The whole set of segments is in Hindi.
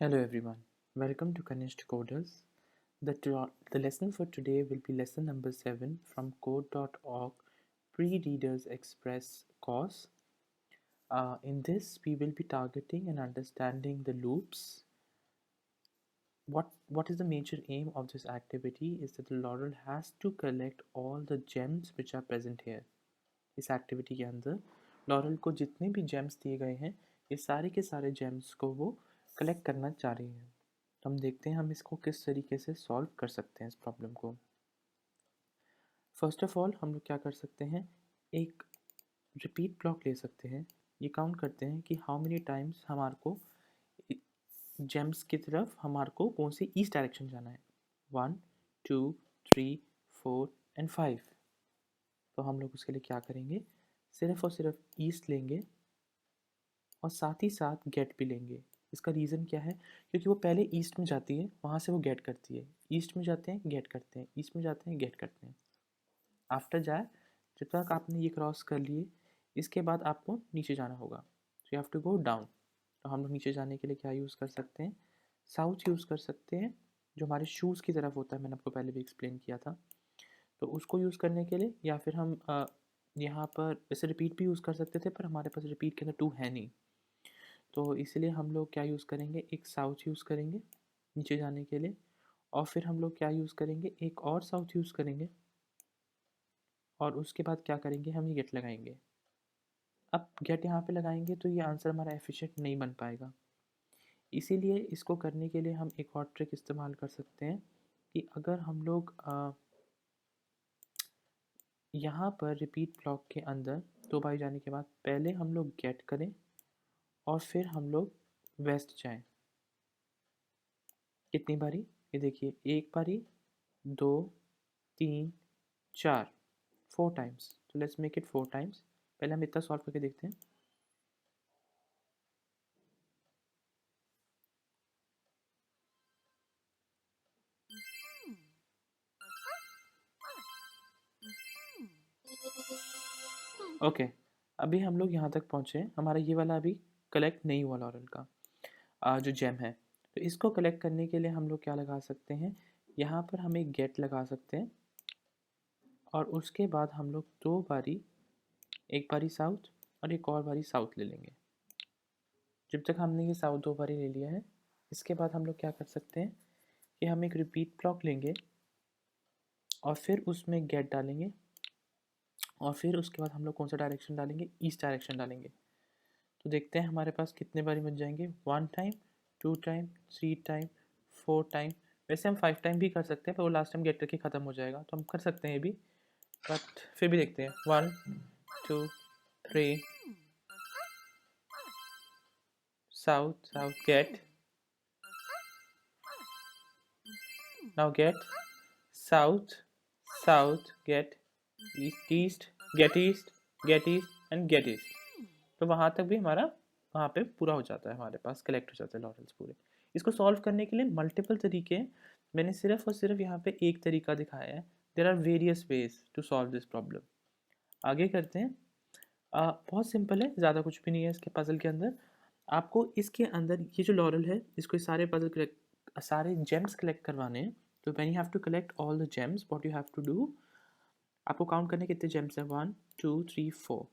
Hello everyone, welcome to Kanishk Coders. The lesson for today will be lesson number 7 from code.org Pre-Readers Express course. In this, we will be targeting and understanding the loops. What is the major aim of this activity is that the Laurel has to collect all the gems which are present here. इस एक्टिविटी के अंदर लॉरल को जितने भी जेम्स दिए गए हैं ये सारे के सारे जेम्स को वो कलेक्ट करना चाह रही हैं। तो हम देखते हैं हम इसको किस तरीके से सॉल्व कर सकते हैं इस प्रॉब्लम को। फर्स्ट ऑफ ऑल हम लोग क्या कर सकते हैं, एक रिपीट ब्लॉक ले सकते हैं। ये काउंट करते हैं कि हाउ मेनी टाइम्स हमारे को जेम्स की तरफ हमारे को कौन सी ईस्ट डायरेक्शन जाना है। 1 2 3 4 एंड 5। तो हम लोग उसके लिए क्या करेंगे, सिर्फ और सिर्फ ईस्ट लेंगे और साथ ही साथ गेट भी लेंगे। इसका रीज़न क्या है, क्योंकि वो पहले ईस्ट में जाती है, वहाँ से वो गेट करती है। ईस्ट में जाते हैं गेट करते हैं, ईस्ट में जाते हैं गेट करते हैं। आफ्टर जाए जब तक आपने ये क्रॉस कर लिए, इसके बाद आपको नीचे जाना होगा। So you have to go down. तो हम लोग नीचे जाने के लिए क्या यूज़ कर सकते हैं, साउथ यूज़ कर सकते हैं, जो हमारे शूज़ की तरफ होता है। मैंने आपको पहले भी एक्सप्लेन किया था। तो उसको यूज़ करने के लिए, या फिर हम यहाँ पर वैसे रिपीट भी यूज़ कर सकते थे, पर हमारे पास रिपीट के अंदर 2 है नहीं। तो इसलिए हम लोग क्या यूज़ करेंगे, एक साउथ यूज़ करेंगे नीचे जाने के लिए, और फिर हम लोग क्या यूज़ करेंगे, एक और साउथ यूज़ करेंगे, और उसके बाद क्या करेंगे, हम ये गेट लगाएंगे। अब गेट यहाँ पे लगाएंगे तो ये आंसर हमारा एफिशिएंट नहीं बन पाएगा। इसीलिए इसको करने के लिए हम एक और ट्रिक इस्तेमाल कर सकते हैं कि अगर हम लोग यहाँ पर रिपीट ब्लॉक के अंदर 2 बार जाने के बाद पहले हम लोग गेट करें और फिर हम लोग वेस्ट जाएं। कितनी बारी, ये देखिए, 1 बारी, 2 3 4, 4 टाइम्स। तो लेट्स मेक इट 4 टाइम्स। पहले हम इतना सॉल्व करके देखते हैं। ओके, अभी हम लोग यहाँ तक पहुँचे, हमारा ये वाला अभी कलेक्ट नहीं हुआ लॉरल का जो जेम है। तो इसको कलेक्ट करने के लिए हम लोग क्या लगा सकते हैं, यहाँ पर हम एक गेट लगा सकते हैं, और उसके बाद हम लोग 2 बारी, एक बारी साउथ और एक और बारी साउथ ले लेंगे। जब तक हमने ये साउथ 2 बारी ले लिया है, इसके बाद हम लोग क्या कर सकते हैं कि हम एक रिपीट ब्लॉक लेंगे और फिर उसमें गेट डालेंगे, और फिर उसके बाद हम लोग कौन सा डायरेक्शन डालेंगे, ईस्ट डायरेक्शन डालेंगे। तो देखते हैं हमारे पास कितने बारी बन जाएंगे, 1 टाइम, 2 टाइम, 3 टाइम, 4 टाइम। वैसे हम 5 टाइम भी कर सकते हैं, पर वो लास्ट टाइम गेट करके ख़त्म हो जाएगा, तो हम कर सकते हैं ये भी, बट फिर भी देखते हैं। 1 2 3 south south gate, now gate south south gate east east gate east gate east and gate east. तो वहाँ तक भी हमारा वहाँ पे पूरा हो जाता है, हमारे पास कलेक्ट हो जाते हैं लॉरल्स पूरे। इसको सॉल्व करने के लिए मल्टीपल तरीके हैं, मैंने सिर्फ और सिर्फ यहाँ पे एक तरीका दिखाया है। There are various ways to solve this problem. आगे करते हैं। बहुत सिंपल है, ज़्यादा कुछ भी नहीं है इसके पज़ल के अंदर। आपको इसके अंदर ये जो लॉरल है, इसको सारे पज़ल कलेक्ट, सारे जेम्स कलेक्ट करवाने हैं। तो when you have to collect all the gems, what you have to do, आपको काउंट करने कितने जेम्स हैं, 1 2 3 4।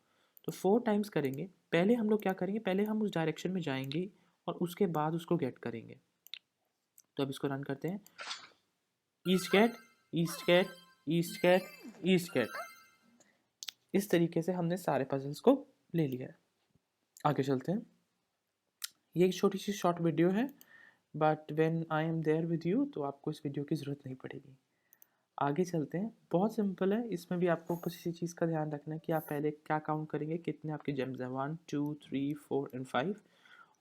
तो 4 टाइम्स करेंगे। पहले हम लोग क्या करेंगे, पहले हम उस डायरेक्शन में जाएंगे और उसके बाद उसको गेट करेंगे। तो अब इसको रन करते हैं। East gate east gate east gate east gate. इस तरीके से हमने सारे पजल्स को ले लिया है। आगे चलते हैं। ये एक छोटी सी शॉर्ट वीडियो है, but when I am there with you तो आपको इस वीडियो की ज़रूरत नहीं पड़ेगी। आगे चलते हैं। बहुत सिंपल है, इसमें भी आपको कुछ इसी चीज़ का ध्यान रखना है कि आप पहले क्या काउंट करेंगे, कितने आपके जेम्स हैं, 1 2 3 4 एंड 5,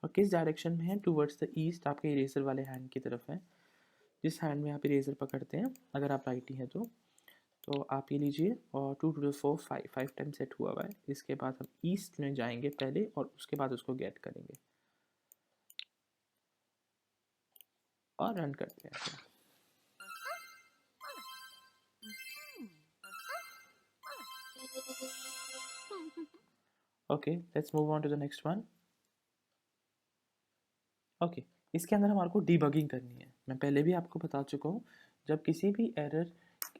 और किस डायरेक्शन में है, टूवर्ड्स द ईस्ट, आपके इरेजर वाले हैंड की तरफ है। जिस हैंड में आप इरेजर पकड़ते हैं, अगर आप राइटी हैं तो आप ये लीजिए, और 2 2 4 5 5 टाइम सेट हुआ है। इसके बाद हम ईस्ट में जाएंगे पहले और उसके बाद उसको गेट करेंगे और रन करते हैं। Okay, let's move on to the next one. Okay, इसके अंदर हमारे को डीबगिंग करनी है। मैं पहले भी आपको बता चुका हूँ, जब किसी भी एरर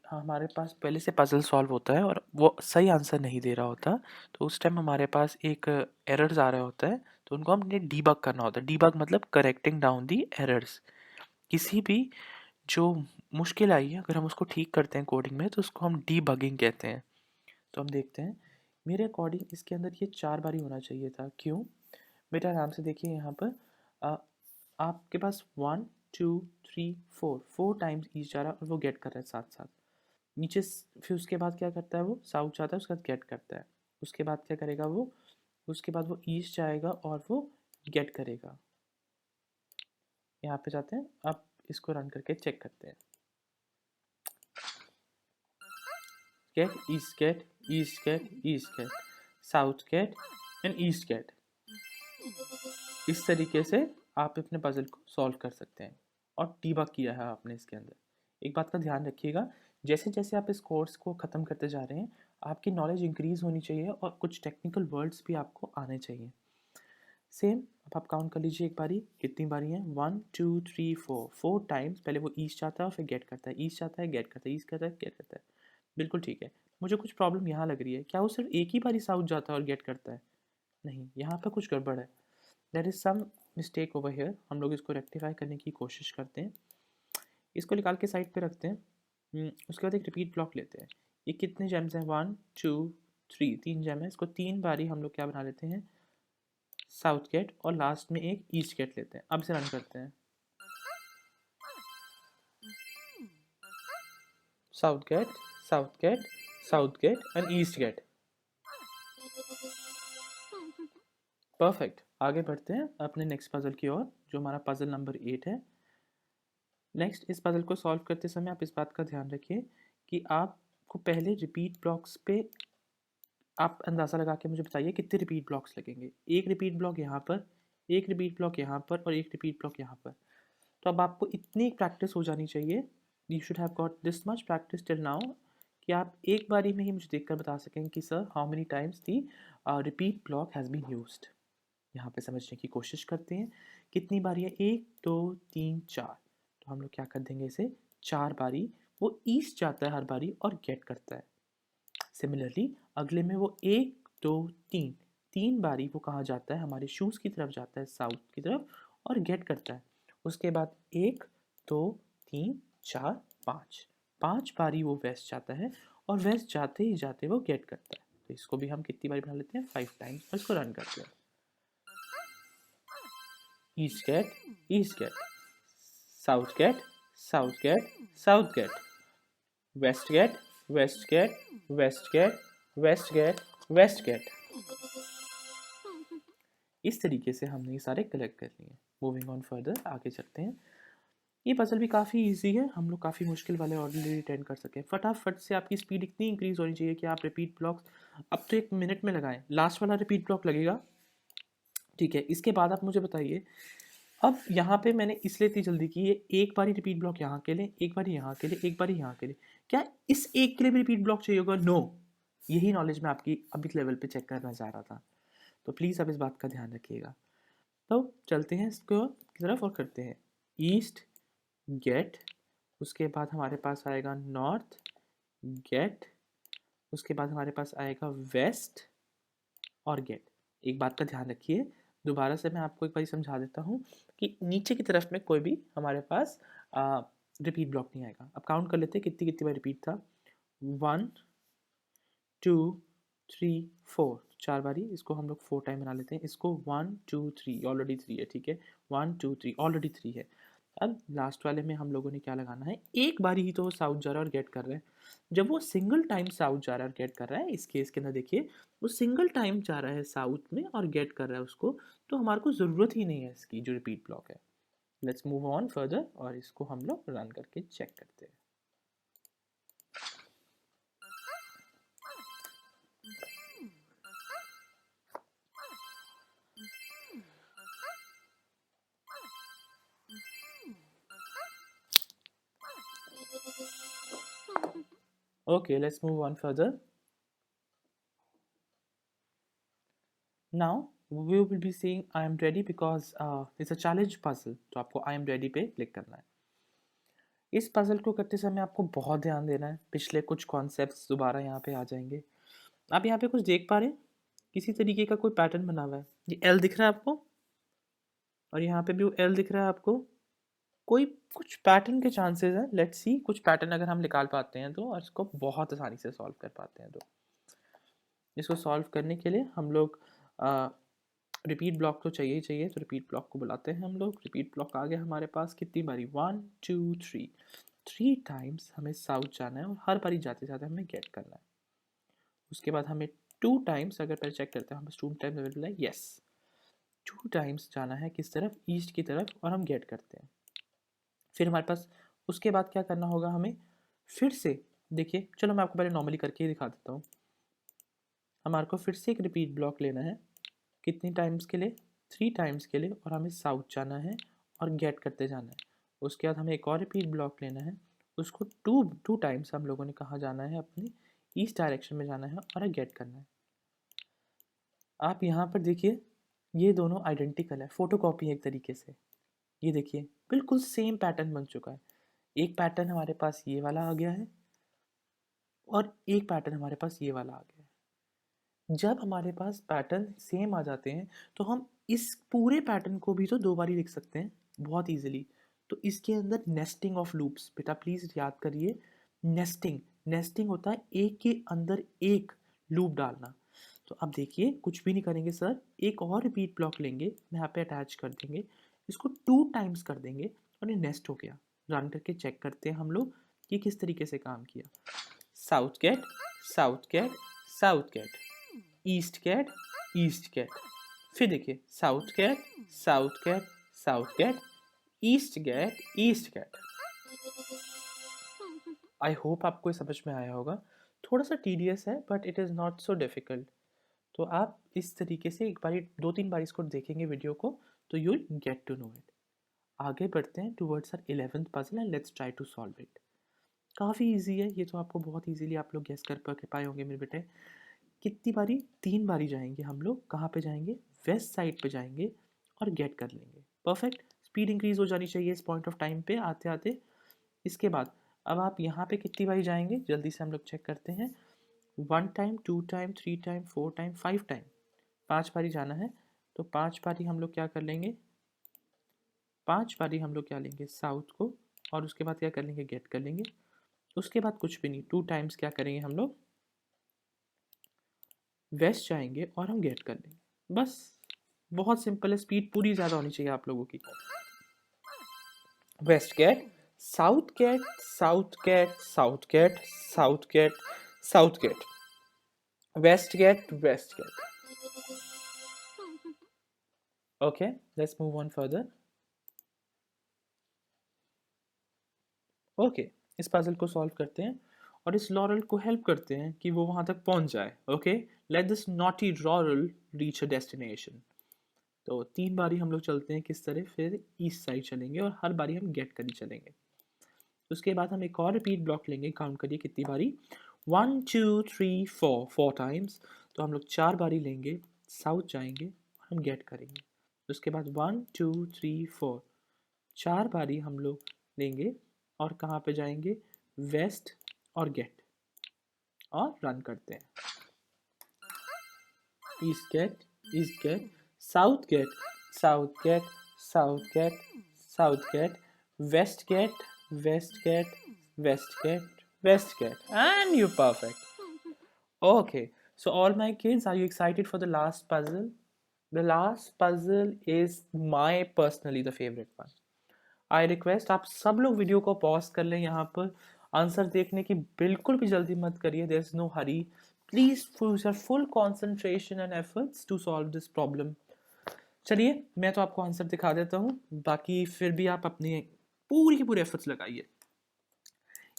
हमारे पास पहले से पजल सॉल्व होता है और वो सही आंसर नहीं दे रहा होता, तो उस टाइम हमारे पास एक एरर्स आ रहा होता है, तो उनको हमने डीबग करना होता है। डीबग मतलब करेक्टिंग डाउन दी एरर्स। किसी भी जो मुश्किल आई है अगर हम उसको ठीक करते हैं कोडिंग में, तो उसको हम डीबगिंग कहते हैं। तो हम देखते हैं, मेरे अकॉर्डिंग इसके अंदर ये 4 बारी होना चाहिए था। क्यों बेटा, आराम से देखिए यहाँ पर आपके पास 1 2 3 4 टाइम्स ईस्ट जा रहा है और वो गेट कर रहा है साथ साथ। नीचे फिर उसके बाद क्या करता है, वो साउथ जाता है, उसके बाद गेट करता है। उसके बाद क्या करेगा वो, उसके बाद वो ईस्ट जाएगा और वो गेट करेगा। यहाँ पे जाते हैं, अब इसको रन करके चेक करते हैं। Gate east gate east gate east gate south gate and east gate. इस तरीके से आप अपने पजल को सॉल्व कर सकते हैं और डीबग किया है आपने इसके अंदर। एक बात का ध्यान रखिएगा, जैसे जैसे आप इस कोर्स को ख़त्म करते जा रहे हैं, आपकी नॉलेज इंक्रीज़ होनी चाहिए और कुछ टेक्निकल वर्ड्स भी आपको आने चाहिए। सेम अब आप काउंट कर लीजिए एक बारी, कितनी बारी हैं, 1 2 3 4 टाइम्स पहले वो ईस्ट जाता है और फिर गेट करता है, ईस्ट जाता है, गेट करता है, ईस्ट करता है, गेट करता है। बिल्कुल ठीक है। मुझे कुछ प्रॉब्लम यहाँ लग रही है, क्या वो सिर्फ एक ही बारी साउथ जाता है और गेट करता है? नहीं, यहाँ पर कुछ गड़बड़ है। There is some mistake over here. हम लोग इसको रेक्टिफाई करने की कोशिश करते हैं। इसको निकाल के साइड पे रखते हैं। उसके बाद एक रिपीट ब्लॉक लेते हैं। ये कितने जेम्स हैं, 1 2 3, 3 जेम है। इसको 3 बारी हम लोग क्या बना लेते हैं, साउथ गेट, और लास्ट में एक ईस्ट गेट लेते हैं। अब इसे रन करते हैं, south gate south gate south gate and east gate. Perfect. आगे बढ़ते हैं अपने नेक्स्ट पजल की ओर, जो हमारा पजल नंबर 8 है। नेक्स्ट, इस पजल को सॉल्व करते समय आप इस बात का ध्यान रखिए कि आपको पहले रिपीट ब्लॉक्स पे आप अंदाज़ा लगा के मुझे बताइए कितने रिपीट ब्लॉक्स लगेंगे। एक रिपीट ब्लॉक यहाँ पर, एक रिपीट ब्लॉक यहाँ पर और एक रिपीट ब्लॉक यहाँ पर। तो अब आपको इतनी प्रैक्टिस हो जानी चाहिए, you should have got this much practice till now, कि आप एक बारी में ही मुझे देखकर बता सकें कि sir how many times the repeat block has been used. यहाँ पे समझने की कोशिश करते हैं, कितनी बारी है, 1 2 3 4। तो हम लोग क्या कर देंगे इसे, 4 बारी वो ईस्ट जाता है हर बारी और गेट करता है। सिमिलरली अगले में वो 1 2 3, 3 बारी वो कहाँ जाता है, हमारे शूज़ की तरफ जाता है, साउथ की तरफ, और गेट करता है। उसके बाद 1 2 3 4 5, 5 बारी वो वेस्ट जाता है और वेस्ट जाते ही जाते वो गेट करता है। तो इसको भी हम कितनी बारी बना लेते हैं, 5 टाइम्स, और इसको रन करते हैं। East gate east gate south gate south gate south gate west gate west gate west gate west gate west gate. इस तरीके से हमने ये सारे कलेक्ट कर लिए। मूविंग ऑन फर्दर, आगे चलते हैं। ये पजल भी काफ़ी इजी है, हम लोग काफ़ी मुश्किल वाले ऑर्डिनरी अटेंड कर सकें। फटाफट से आपकी स्पीड इतनी इंक्रीज़ होनी चाहिए कि आप रिपीट ब्लॉक्स अब तो 1 मिनट में लगाएं। लास्ट वाला रिपीट ब्लॉक लगेगा, ठीक है। इसके बाद आप मुझे बताइए, अब यहाँ पे मैंने इसलिए इतनी जल्दी की, ये एक बारी रिपीट ब्लॉक यहाँ के लिए, एक बारी यहाँ के लिए, एक बारी यहाँ के लिए। क्या इस एक के लिए भी रिपीट ब्लॉक चाहिए होगा? नो। यही नॉलेज मैं आपकी अभी लेवल पे चेक करना चाह रहा था, तो प्लीज़ अब इस बात का ध्यान रखिएगा। तो चलते हैं इसको की तरफ और करते हैं। ईस्ट गेट, उसके बाद हमारे पास आएगा नॉर्थ गेट, उसके बाद हमारे पास आएगा वेस्ट और गेट। एक बात का ध्यान रखिए, दोबारा से मैं आपको एक बार समझा देता हूँ कि नीचे की तरफ में कोई भी हमारे पास रिपीट ब्लॉक नहीं आएगा। अब काउंट कर लेते हैं कितनी कितनी बार रिपीट था, 1 2 3 4, 4 बारी। इसको हम लोग 4 टाइम बना लेते हैं। इसको 1 2 3, ऑलरेडी 3 है, ठीक है। 1 2 3 ऑलरेडी 3 है। अब लास्ट वाले में हम लोगों ने क्या लगाना है, एक बारी ही तो वो साउथ जा रहा है और गेट कर रहा है। जब वो सिंगल टाइम साउथ जा रहा है और गेट कर रहा है, इस केस के अंदर देखिए वो सिंगल टाइम जा रहा है साउथ में और गेट कर रहा है उसको, तो हमारे को ज़रूरत ही नहीं है इसकी जो रिपीट ब्लॉक है। लेट्स मूव ऑन फर्दर और इसको हम लोग रन करके चेक करते हैं। Okay, let's move on further. Now we will be saying I am ready because it's a challenge puzzle. तो आपको I am ready पे क्लिक करना है. इस पजल को करते समय आपको बहुत ध्यान देना है. पिछले कुछ कॉन्सेप्ट्स दोबारा यहाँ पे आ जाएंगे. आप यहाँ पे कुछ देख पा रहे हैं? किसी तरीके का कोई पैटर्न बना हुआ है. ये एल दिख रहा है आपको, और यहाँ पे भी वो एल दिख रहा है आपको. कोई कुछ पैटर्न के चांसेस हैं. लेट्स सी कुछ पैटर्न अगर हम निकाल पाते हैं तो, और इसको बहुत आसानी से सॉल्व कर पाते हैं. तो इसको सॉल्व करने के लिए हम लोग रिपीट ब्लॉक तो चाहिए ही चाहिए. तो रिपीट ब्लॉक को बुलाते हैं हम लोग. रिपीट ब्लॉक आ गया हमारे पास. कितनी बारी? 1 2 3 टाइम्स हमें साउथ जाना है, और हर बारी जाते जाते हमें गेट करना है. उसके बाद हमें 2 टाइम्स, अगर पहले चेक करते हैं हमें 2 टाइम्स अवेलेबल है. यस, 2 टाइम्स जाना है किस तरफ? ईस्ट की तरफ, और हम गेट करते हैं. फिर हमारे पास उसके बाद क्या करना होगा हमें? फिर से देखिए, चलो मैं आपको पहले नॉर्मली करके ही दिखा देता हूँ. हमारे को फिर से एक रिपीट ब्लॉक लेना है. कितनी टाइम्स के लिए? 3 टाइम्स के लिए, और हमें साउथ जाना है और गेट करते जाना है. उसके बाद हमें एक और रिपीट ब्लॉक लेना है. उसको टू टाइम्स हम लोगों ने कहाँ जाना है? अपने ईस्ट डायरेक्शन में जाना है और गेट करना है. आप यहाँ पर देखिए, ये दोनों आइडेंटिकल है, फोटोकॉपी एक तरीके से. ये देखिए बिल्कुल सेम पैटर्न बन चुका है. एक पैटर्न हमारे पास ये वाला आ गया है, और एक पैटर्न हमारे पास ये वाला आ गया है. जब हमारे पास पैटर्न सेम आ जाते हैं तो हम इस पूरे पैटर्न को भी तो 2 बारी लिख सकते हैं बहुत इजीली. तो इसके अंदर नेस्टिंग ऑफ लूप्स, बेटा प्लीज़ याद करिए. नेस्टिंग होता है एक के अंदर एक लूप डालना. तो अब देखिए, कुछ भी नहीं करेंगे सर, एक और रिपीट ब्लॉक लेंगे, यहाँ पे अटैच कर देंगे, इसको 2 टाइम्स कर देंगे, और ये नेस्ट हो गया. रन करके चेक करते हैं हम लोग कि किस तरीके से काम किया. South gate, south gate, south gate, east gate, east gate. फिर देखिए, south gate, south gate, south gate, east gate, east gate. I hope आपको ये समझ में आया होगा. थोड़ा सा टीडियस है, but it is not so difficult. तो आप इस तरीके से एक बारी 2-3 बार इसको देखेंगे वीडियो को, तो you will get to know it. आगे बढ़ते हैं towards our 11th puzzle, and let's try to solve it. काफ़ी इजी है ये तो, आपको बहुत इजीली आप लोग गेस कर पाए होंगे मेरे बेटे. कितनी बारी? 3 बारी जाएंगे हम लोग. कहाँ पे जाएंगे? वेस्ट साइड पे जाएंगे और गेट कर लेंगे. परफेक्ट. स्पीड इंक्रीज हो जानी चाहिए इस पॉइंट ऑफ टाइम पे आते आते. इसके बाद अब आप यहाँ पे कितनी बारी जाएंगे? जल्दी से हम लोग चेक करते हैं. 1 time, 2 time, 3 time, 4 time, 5 time. 5 बारी जाना है. तो 5 बारी हम लोग क्या कर लेंगे? 5 बारी हम लोग क्या लेंगे? साउथ को. और उसके बाद क्या कर लेंगे? गेट कर लेंगे. उसके बाद कुछ भी नहीं, 2 टाइम्स क्या करेंगे हम लोग? वेस्ट जाएंगे और हम गेट कर लेंगे. बस, बहुत सिंपल है. स्पीड पूरी ज़्यादा होनी चाहिए आप लोगों की. West gate, south gate, south gate, south gate, south gate, south gate, west gate, west gate. Okay, let's move on further. Okay, इस पजल को सॉल्व करते हैं और इस लॉरल को हेल्प करते हैं कि वो वहाँ तक पहुँच जाए. Okay, let this naughty lauryl reach a destination. तो 3 बारी हम लोग चलते हैं किस तरह? फिर ईस्ट साइड चलेंगे, और हर बारी हम गेट कर ही चलेंगे. उसके बाद हम एक और रिपीट ब्लॉक लेंगे. काउंट करिए कितनी बारी? 1 2 3 4 टाइम्स. तो हम लोग 4 बारी लेंगे, साउथ जाएंगे और हम गेट करेंगे. उसके बाद 1 2 3 4, 4 बारी हम लोग लेंगे, और कहाँ पे जाएंगे? वेस्ट और गेट, और रन करते हैं. East gate, east gate, south gate, south gate, south gate, south gate, west get, west get, west get, west get, and you're perfect. Okay, so all my kids, are you excited for the last puzzle? The last puzzle is my personally the favorite one. I request आप सब लोग वीडियो को पॉज कर लें. यहाँ पर आंसर देखने की बिल्कुल भी जल्दी मत करिए. There is no hurry. Please use your full concentration and efforts to solve this problem. चलिए, मैं तो आपको आंसर दिखा देता हूँ, बाकी फिर भी आप अपने पूरी की पूरी एफर्ट्स लगाइए.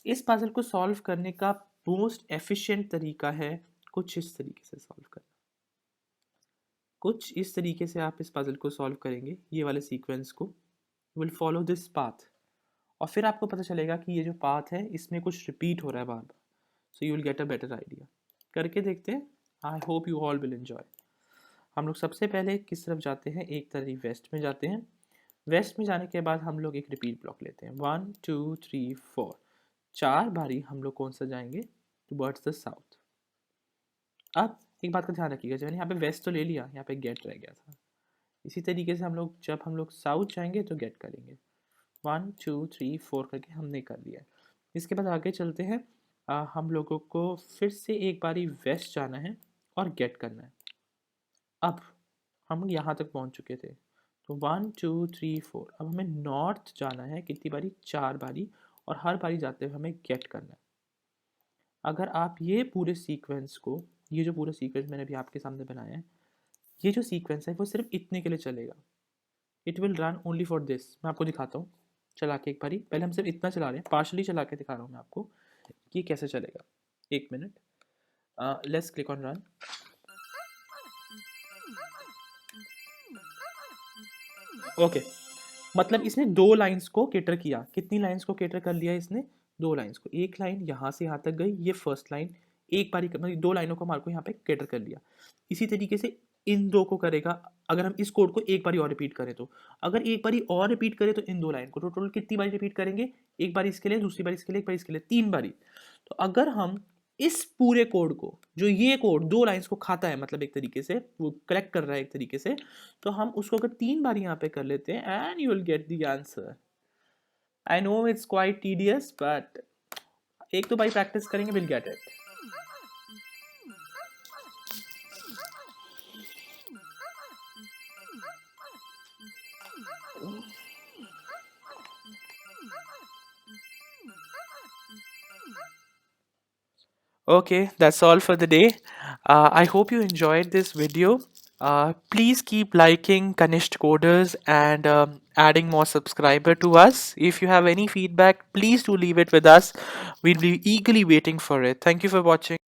इस पजल को सॉल्व करने का मोस्ट एफिशिएंट तरीका है कुछ इस तरीके से सॉल्व करना. कुछ इस तरीके से आप इस पजल को सॉल्व करेंगे, ये वाले सीक्वेंस को. विल फॉलो दिस पाथ, और फिर आपको पता चलेगा कि ये जो पाथ है इसमें कुछ रिपीट हो रहा है बार बार. So you will get a better idea. करके देखते हैं. I hope you all will enjoy. हम लोग सबसे पहले किस तरफ जाते हैं, एक तरफ वेस्ट में जाते हैं। वेस्ट में जाने के बाद हम लोग एक रिपीट ब्लॉक लेते हैं, 1 2 3 4, 4 बारी हम लोग कौन सा जाएंगे, टुवर्ड्स द साउथ। अब एक बात का ध्यान रखिएगा, जब मैंने यहाँ पे वेस्ट तो ले लिया, यहाँ पे गेट रह गया था। इसी तरीके से हम लोग जब हम लोग साउथ जाएंगे तो गेट करेंगे, 1 2 3 4 करके हमने कर लिया। इसके बाद आगे चलते हैं, हम लोगों को फिर से एक बारी वेस्ट जाना है और गेट करना है। अब हम यहाँ तक पहुँच चुके थे, तो 1 2 3 4, अब हमें नॉर्थ जाना है, कितनी बारी, 4 बारी, और हर बारी जाते हुए हमें गेट करना है। अगर आप ये पूरे सीक्वेंस को, ये जो पूरा सीक्वेंस मैंने अभी आपके सामने बनाया है, ये जो सीक्वेंस है वो सिर्फ इतने के लिए चलेगा। It will run only for this. मैं आपको दिखाता हूँ चला के एक बारी, पहले हम सिर्फ इतना चला रहे हैं, पार्शली चला के दिखा रहा हूँ मैं आपको कि ये कैसे चलेगा। 1 minute, let's click on run. Okay, मतलब इसने 2 लाइंस को कैटर किया। कितनी लाइंस को कैटर कर लिया इसने, 2 लाइंस को। एक लाइन यहाँ से यहाँ तक गई, ये फर्स्ट लाइन, एक बारी मतलब 2 लाइनों को हमारे को यहाँ पे कैटर कर लिया। इसी तरीके से इन 2 को करेगा। अगर हम इस कोड को एक बारी और रिपीट करें तो, अगर एक बारी और रिपीट करें तो इन 2 लाइन को टोटल कितनी बारी रिपीट करेंगे, एक बार इसके लिए, दूसरी बार इसके लिए, एक बार इसके लिए, 3 बारी। तो अगर हम इस पूरे कोड को, जो ये कोड 2 लाइंस को खाता है, मतलब एक तरीके से वो कलेक्ट कर रहा है एक तरीके से, तो हम उसको अगर 3 बार यहाँ पे कर लेते हैं, and you will get the answer. I know it's quite tedious, but एक तो बारी प्रैक्टिस करेंगे, will get it. Okay, that's all for the day. I hope you enjoyed this video. Please keep liking Kanishk Coders and adding more subscriber to us. If you have any feedback, please do leave it with us. We'll be eagerly waiting for it. Thank you for watching.